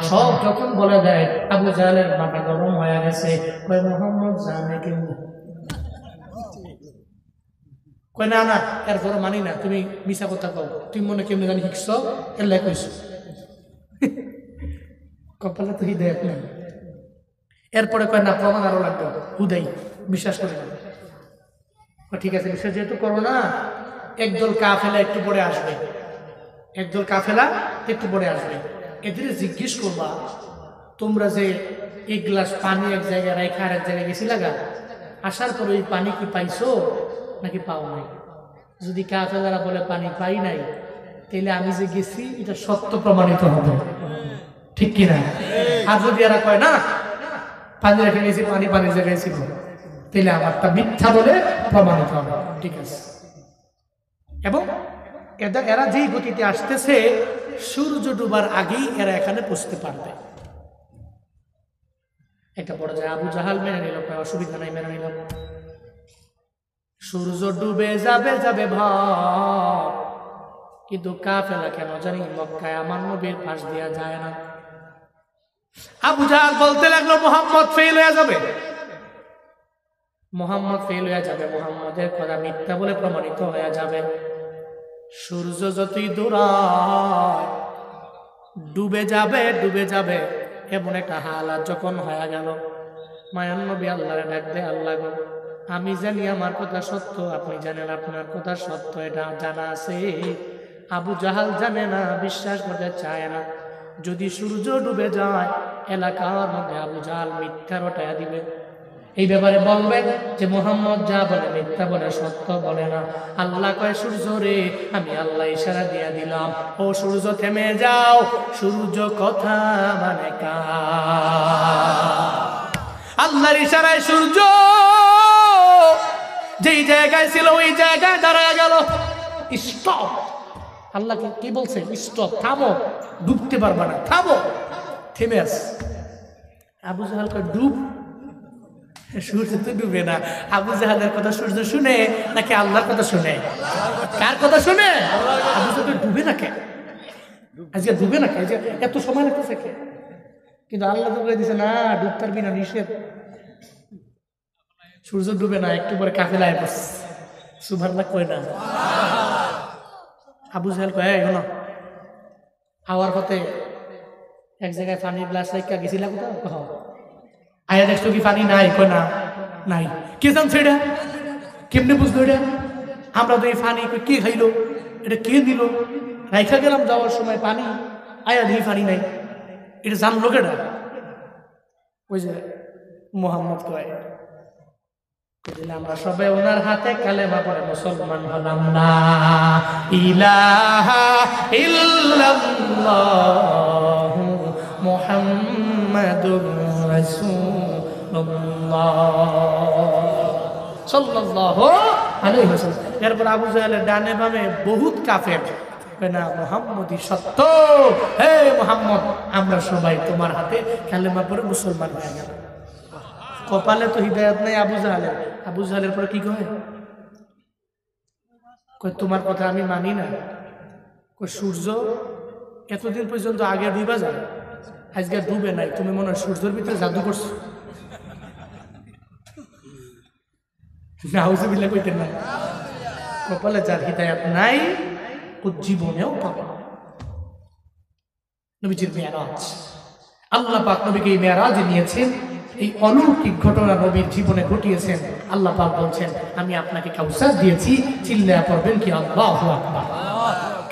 সব যখন বলে দেয়, আবু জাহেলের মাথা গরম হয়ে গেছে। কয় মুহাম্মদ জানে কেমনি? কয় না না, এরপরে মানি না, তুমি মিছা কথা কও, তুমি মনে কেমনি জানি শিখছো, এলে কইছো। কপালে তো হৃদয়ত নেই। এরপরে কয় না, প্রমাণ আরো লাগবে, হুদাই বিশ্বাস করি না। ঠিক আছে, বিশ্বাস যেহেতু করো না, একদল কাফেলা একটু পরে আসবে, একদল কাফেলা একটু পরে আসবে, এদের জিজ্ঞেস করবা, তোমরা যে এক গ্লাস পানি এক জায়গায় রেখে আর এক জায়গায় গেছি লাগা, আসার পরে ওই পানি কি পাইছো নাকি পাও নাই? যদি কাফেলারা বলে পানি পাই নাই, তাহলে আমি যে গেছি এটা সত্য প্রমাণিত হবে, ঠিক কিনা? আর যদি এরা কয় না পানি রেখে গেছি, পানি পানির জায়গায় ছিল, তাহলে আমারটা মিথ্যা বলে প্রমাণিত হবে, ঠিক আছে? এবং এরা যেই গতিতে আসতেছে, সূর্য ডুবার আগেই এরা এখানে পৌঁছতে পারবে। একটা পর্যায়ে আবু জাহাল মেনে নিল, অসুবিধা নাই, মেনে নিল। সূর্য ডুবে যাবে যাবে ভাব, কিন্তু কাফেলা কেন জানি মক্কায় আমার নবীর পাশ দিয়া যায় না। আবু জাহাল বলতে লাগলো, মুহাম্মদ ফেল হয়ে যাবে, মুহাম্মদ ফেল হয়ে যাবে, মুহাম্মদের কথা মিথ্যা বলে প্রমাণিত হয়ে যাবে। সূর্য যতই দূরায় ডুবে যাবে ডুবে যাবে, এমন একটা হালাত যখন হয়ে গেল, মায়ান নবী আল্লাহরে ডাক দে, আল্লাহ গো, আমি জানি আমার কথা সত্য, আপনি জানেন আপনার কথা সত্য, এটা জানা আছে, আবু জাহাল জানে না, বিশ্বাস করতে চায় না। যদি সূর্য ডুবে যায়, এলাকার মধ্যে আবু জাহাল মিথ্যা রটাইয়া দিবে, এই ব্যাপারে বলবেন যে মুহাম্মদ যা বলে মিথ্যা বলে, সত্য বলে না। আল্লাহ কয়, সূর্য রে, আমি আল্লাহ ইশারা দিয়া দিলাম, ও সূর্য থেমে যাও, সূর্য কথা মানে কার? আল্লাহর ইশারায় সূর্য যেই জায়গায় ছিল ওই জায়গায় দাঁড়ায় গেল। স্টপ, আল্লাহ কি বলছে? স্টপ, থামো, ডুবতে পারবা না, থামো, থেমে আস। আবু জাহাল কয়, ডুব? সূর্য তো ডুবে না। আবু জাহালের কথা সূর্য শুনে নাকি আল্লাহর কথা শুনে? কার কথা শুনে? আবু জাহাল ডুবে না কে? আজকে ডুবে না কে? এত সময় লাগতেছে কে? কিন্তু আল্লাহ তো বলে দিছে, না, ডুবতার বিনা নিষেধ। সূর্য ডুবে না, একটু পরে কাফেলায় বসে সুবহানাল্লাহ কয় না। আবু জাহাল কয়, শোনো, আওয়ার পথে এক জায়গায় পানির গ্লাস রেখা গেছিলাম, কোথাও আয়া দেখছো কি পানি নাই? কয় না, নাই। কে জানছে এটা? কেমনে বুঝলো এটা? আমরা তো এই পানি কে খাইলো, এটা কে দিল? রাইখা গেলাম যাওয়ার সময় পানি, আয়া দেখি পানি নাই, এটা জানলো কেটা? ওই যে মুহাম্মদ কয়, আমরা সবাই ওনার হাতে কালেমা পড়ে মুসলমান হলাম, লা ইলাহা ইল্লাল্লাহ মুহাম্মাদুর রাসূলুল্লাহ সাল্লাল্লাহু আলাইহি ওয়াসাল্লাম। এরপর আবু জাহেলের ডানে বামে বহুত কাফের, না, মুহাম্মদই সত্য, হে মুহাম্মদ, আমরা সবাই তোমার হাতে কালেমা পড়ে মুসলমান হয়ে গেল। কপালে তো হিদায়াত নাই আবু জাহালের। আবু জাহালের পরে কি কয়? তোমার কথা আমি মানি না। সূর্য এতদিন পর্যন্ত আগে ডুবা যায়, আজকে ডুবে নাই, তুমি মনে হয় সূর্যের ভিতরে জাদু করছো? নাউজুবিল্লাহ কইতেন না। কপালে যার হিদায়াত নাই ও জীবনেও পাবে না। নবীজির মেরাজ, আল্লাহ পাক নবীকে এই মেরাজে নিয়েছেন, এই অলৌকিক ঘটনা নবীর জীবনে ঘটিয়েছেন। আল্লাহ পাক বলছেন, আমি আপনাকে কাউসার দিয়েছি, চিল্লায়া পড়বেন কি আল্লাহু আকবার।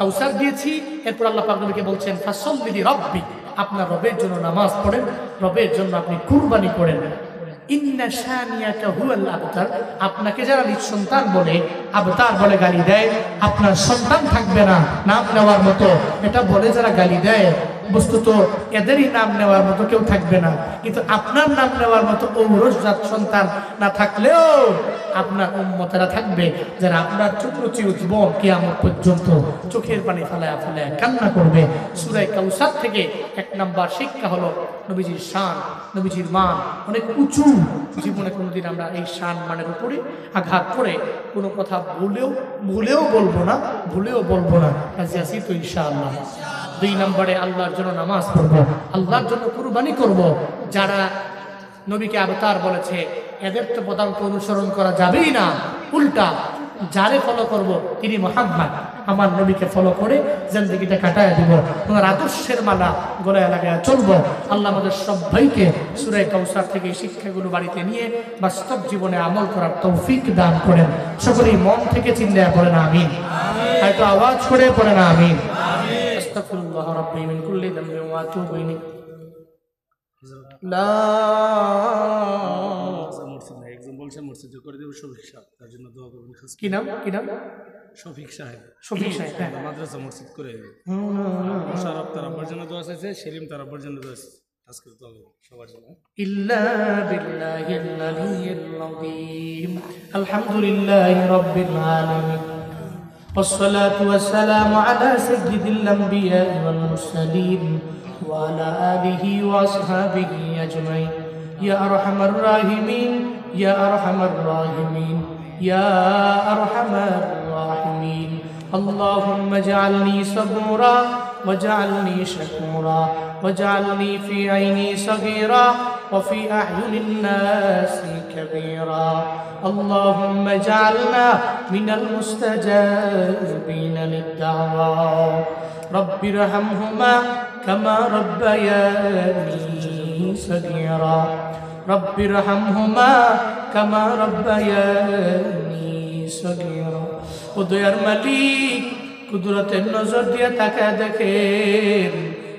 কাউসার দিয়েছি। এরপর আল্লাহ পাক নবীকে বলছেন, ফাসাল্লি লিরাব্বি, আপনার রবের জন্য নামাজ পড়েন, রবের জন্য আপনি কুরবানি করেন। ইন্না শানিয়াকা হুয়াল আবতার, আপনাকে যারা নিঃসন্তান বলে, আবতার বলে গালি দেয়, আপনার সন্তান থাকবে না নাম নেওয়ার মতো, এটা বলে যারা গালি দেয়, বস্তুত এদেরই নাম নেওয়ার মতো কেউ থাকবে না। কিন্তু আপনার নাম নেওয়ার মতো ঔরসজাত সন্তান না থাকলেও আপনার উম্মতেরা থাকবে, যারা আপনার ছোট জীবন কিয়ামত পর্যন্ত চোখের পানি ফেলায়া ফেলায়া কান্না করবে। সূরা কাউসার থেকে 1 নাম্বার শিক্ষা হলো নবীজির শান, নবীজির মান অনেক উঁচু। জীবনে কোনোদিন আমরা এই শান মানের উপরে আঘাত করে কোনো কথা ভুলেও বলবো না, ভুলেও বলবো না। আজ আসি তো ইনশাআল্লাহ। 2 নম্বরে আল্লাহর জন্য নামাজ পড়ব, আল্লাহর জন্য কুরবানি করব। যারা নবীকে আবতার বলেছে এদের তো পদাঙ্ক অনুসরণ করা যাবেই না, উল্টা যারে ফলো করব তিনি মুহাম্মদ, আমার নবীকে ফলো করে জিন্দেগিটা কাটায় দিব, ওনার আদর্শের মালা গলায় লাগায় চলবো। আল্লাহ আমাদের সবাইকে সূরা কাউসার থেকে এই শিক্ষাগুলো বাড়িতে নিয়ে বাস্তব জীবনে আমল করার তৌফিক দান করেন। সকলেই মন থেকে চিল্লায়া পড়েন আমিন, হয়তো আওয়াজ করে পড়েন আমিন। আস্তাগফিরুল্লাহ রাব্বি মিন কুল্লি যামবিন ওয়া আতুবু ইলাইহি। লা কি নাম শফিক সাহেব, শফিক সাহেব, হ্যাঁ। মাদ্রাসা মসজিদ করে মোশাররফ তার আব্বার জন্য দোয়া চাইছে, সেলিম তার আব্বার জন্য দোয়া চাইছে, আজকে তো সবার জন্য। ইল্লা বিল্লাহিল আলিয়্যিল আযীম। আলহামদুলিল্লাহি রাব্বিল আলামিন والصلاة والسلام على سيد الأنبياء والمرسلين وعلى آله وأصحابه أجمعين يا أرحم الراحمين يا أرحم الراحمين يا أرحم الراحمين اللهم اجعلني صبورا واجعلني شكورا واجعلني في عيني صغيرا وفي أعين الناس كبيرا اللهم اجعلنا من المستجابين للدعوات رب ارحمهما كما ربياني صغيرا رب ارحمهما كما ربياني صغيرا ও দয়ার মালিক, কুদরতের নজর দিয়ে তাকায় দেখেন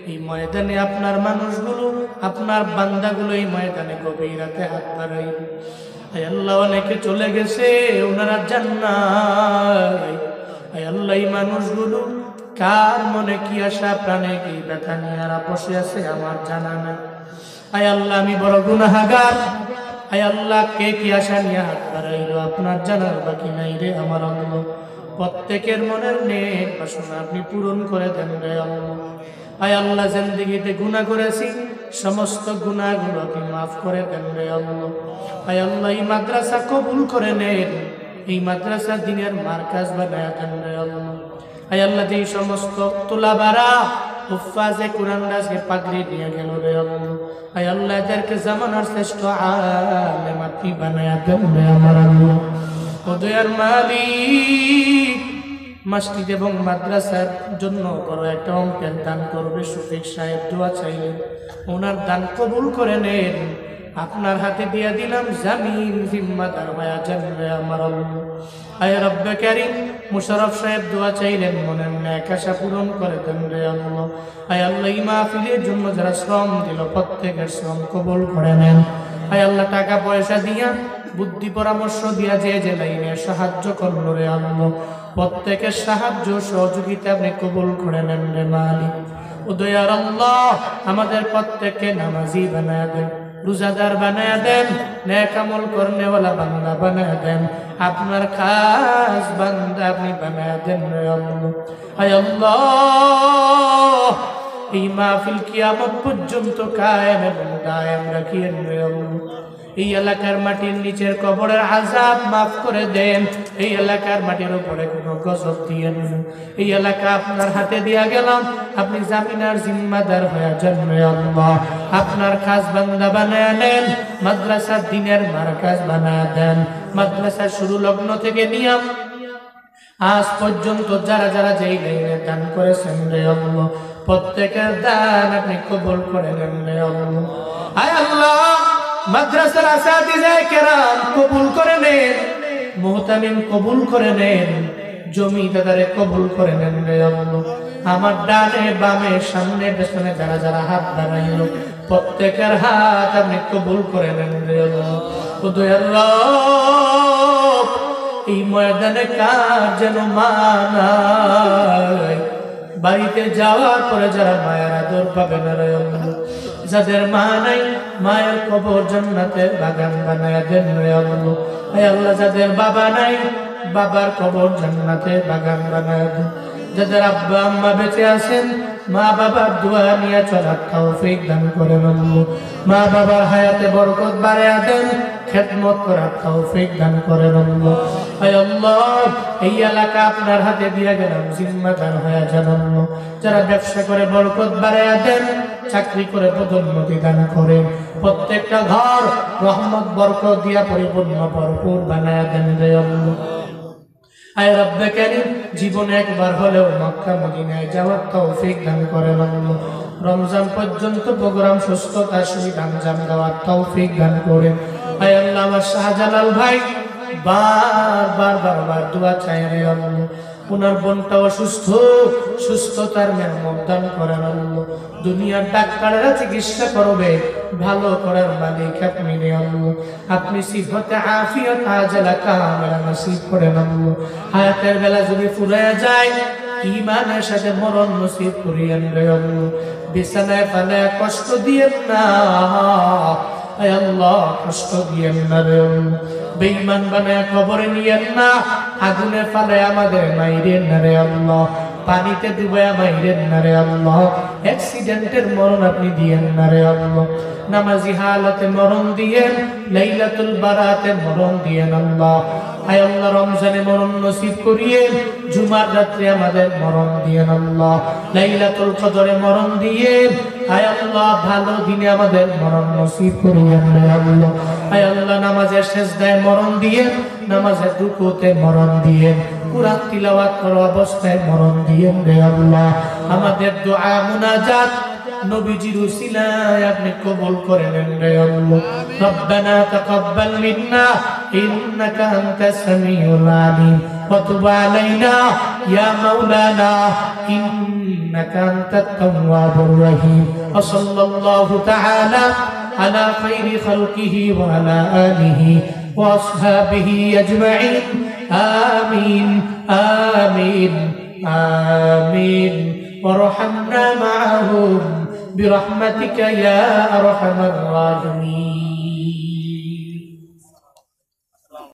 এই ময়দানে আপনার মানুষগুলো, আপনার বান্দাগুলো এই ময়দানে গভীর রাতে হাত বাড়াই। আয় আল্লাহ, অনেকে চলে গেছে, ওনারা জান্নাত। আয় আল্লাহ, এই মানুষগুলো কার মনে কি আশা, প্রাণে কি ব্যথা নিয়ে আর বসে আছে আমার জানা নাই। আয় আল্লাহ, আমি বড় গুনাহগার। আয় আল্লাহ, কে কি আশা নিয়ে হাত বাড়াইল আপনার জানার বাকি নাই রে আমার আল্লাহ। প্রত্যেকের মনের নেক বাসনা আপনি পূরণ করে দেন রে আল্লাহ। আয় আল্লাহ, জিন্দেগিতে গুনাহ করেছি, সমস্ত গুনাহগুলো আপনি মাফ করে দেন রে আল্লাহ। আয় আল্লাহ, এই মাদ্রাসা কবুল করে নেন, এই মাদ্রাসা দিনের মার্কাজ বানায় দেন রে আল্লাহ। আয় আল্লাহ, এই সমস্ত তোলাবারা হুফাজে কুরআন আজকে পাগড়ি নিয়ে গেল রে আল্লাহ। আয় আল্লাহ, এদেরকে জামানার শ্রেষ্ঠ আলেম আপনি বানায় দেন রে আমার আল্লাহ। ও দয়ার মালিক, মসজিদ এবং মাদ্রাসার জন্য বড় একটা অঙ্কের দান করবে শফিক সাহেব দোয়া চাইলেন, ওনার দান কবুল করে নেন। আপনার হাতে দিয়ে দিলাম, জামিন জিম্মাদার হয়ে যান রে আমার আল্লাহ। আয় রব্বে কারীম, মোশাররফ সাহেব দোয়া চাইলেন, মনের নেক আশা পূরণ করে দেন রে আল্লাহ। আয় আল্লাহ, এই মাহফিলের জন্য যারা শ্রম দিল প্রত্যেকের শ্রম কবুল করে নেন। আয় আল্লাহ, টাকা পয়সা দিয়া, বুদ্ধি পরামর্শ দিয়া যে যে লাইনে সাহায্য করলো রে আল্লাহ, প্রত্যেকের সাহায্য সহযোগিতা আপনি কবুল করে নেন রে মালিক। ও দয়ার আল্লাহ, আমাদের প্রত্যেককে নামাজি বানায় দেন, রোজাদার বানায় দেন, নেক আমল করনেওয়ালা বান্দা বানায় দেন, আপনার খাস বান্দা আপনি বানায় দেন রে আল্লাহ। আয় আল্লাহ, এই মাহফিল কিয়ামত পর্যন্ত কায়েম এবং দায়েম রাখিয়েন রে আল্লাহ। এই এলাকার মাটির নিচের কবরের আযাব মাফ করে দেন, এই এলাকার মাটির উপরে কোনো গজব দিয়েন না। এই এলাকা আপনার হাতে দিয়া গেলাম, আপনি জামিনার জিম্মাদার হয়ে যান রে আল্লাহ। আপনার খাস বান্দা বানায় নেন, মাদ্রাসার দিনের মারকাজ বানায় দেন। মাদ্রাসা শুরু লগ্ন থেকে নিয়ম আজ পর্যন্ত যারা যারা যেই লাইনে দান করেছেন রে আল্লাহ, প্রত্যেকের দান আপনি কবুল করে নেন রে আল্লাহ। আয় আল্লাহ, মাদ্রাসার আসাতিজা কেরাম কবুল করে নেন, মুহতামিম কবুল করে নেন, জমিদারে কবুল করে নেন রে আল্লাহ। আমার ডানে বামে সামনে পেছনে যারা যারা হাত বাড়াইল, প্রত্যেকের হাত আপনি কবুল করে নেন রে আল্লাহ। ও দয়ার রব, এই ময়দানে কার যেন মা নাই, বাড়িতে যাওয়ার পরে যারা মায়ের আদর পাবে না রে আল্লাহ, যাদের মা নাই মায়ের কবর জান্নাতের বাগান বানায় দেন রে আল্লাহ। হে আল্লাহ, যাদের বাবা নাই বাবার কবর জান্নাতের বাগান বানায় দেন। যাদের আব্বা আম্মা বেঁচে আছেন মা বাবার দোয়া নিয়ে চলার তৌফিক দান করেন আল্লাহ। মা বাবার হায়াতে বরকত বাড়ায়া দেন, খেদমত করার তৌফিক দান করেন আল্লাহ। আয় আল্লাহ, এই এলাকা আপনার হাতে দিয়ে গেলাম, জিম্মাদার হয়ে যান আল্লাহ। যারা ব্যবসা করে বরকত বাড়ায়া দেন, চাকরি করে পদোন্নতি দান করেন, প্রত্যেকটা ঘর রহমত বরকত দিয়া পরিপূর্ণ ভরপুর বানায়া দেন রে আল্লাহ। আয় রব্বে কারীম, জীবনে একবার হলেও মক্কা মদিনায় যাওয়ার তৌফিক দান করেন আল্লাহ। রমজান পর্যন্ত প্রোগ্রাম সুস্থতার সহিত আঞ্জাম দেওয়ার তৌফিক দান করেন। আয় আল্লাহ, আমার শাহজালাল ভাই বারবার দোয়া চাই রে আল্লাহ। ওনার বোনটা অসুস্থ, সুস্থতার মেহনত দান করেন আল্লাহ। দুনিয়ার ডাক্তাররা চিকিৎসা করবে, ভালো করার মালিক আপনি রে আল্লাহ। আপনি সিফতে আফিয়ত আজলা কামেলা নসিব করেন আল্লাহ। হায়াতের বেলা যদি ফুরায় যায়, ঈমানের সাথে মরণ নসিব করিয়েন রে আল্লাহ। বিছানায় ফালায় কষ্ট দিয়েন না, আয় আল্লাহ, কষ্ট দিয়েন না রে আল্লাহ। বেঈমান বানায় কবরে নিয়েন না, আগুনে ফালায় আমাদের মাইরেন না রে আল্লাহ। পানিতে ডুবায়া মাইরেন না রে আল্লাহ। অ্যাক্সিডেন্টের মরণ আপনি দিয়েন না রে আল্লাহ। নামাজি হালাতে মরণ দিয়েন, লাইলাতুল বারাতে মরণ দিয়েন আল্লাহ। আয় আল্লাহ, রমজানে মরণ নসিব করিয়েন, জুমার রাত্রে আমাদের মরণ দিয়েন আল্লাহ। লাইলাতুল কদরে মরণ দিয়েন, আয় আল্লাহ, ভালো দিনে আমাদের মরণ নসিব করিয়েন রে আল্লাহ। আয় আল্লাহ, নামাজের সেজদায় মরণ দিয়েন, নামাজের রুকুতে মরণ দিয়েন, কুরআন তিলাওয়াত করা অবস্থায় মরণ দিয়েন রে আল্লাহ। আমাদের দোয়া মুনাজাত নবীজির উসিলায় আপনি কবুল করে নেন রে আল্লাহ। রব্বানা তাকাব্বাল মিন্না ইন্নাকা আনতাস সামিউল আলিম ওয়া তুব আলাইনা ইয়া মাওলানা ইন্নাকা আনতাত তাওয়াবুর রহিম। ওয়া সাল্লাল্লাহু তাআলা আলা খাইরি খালকিহি ওয়া আলা আলিহি ওয়া আসহাবিহি আজমাইন। আমিন আমিন আমিন। وارحمنا معهم برحمتك يا أرحم الراحمين.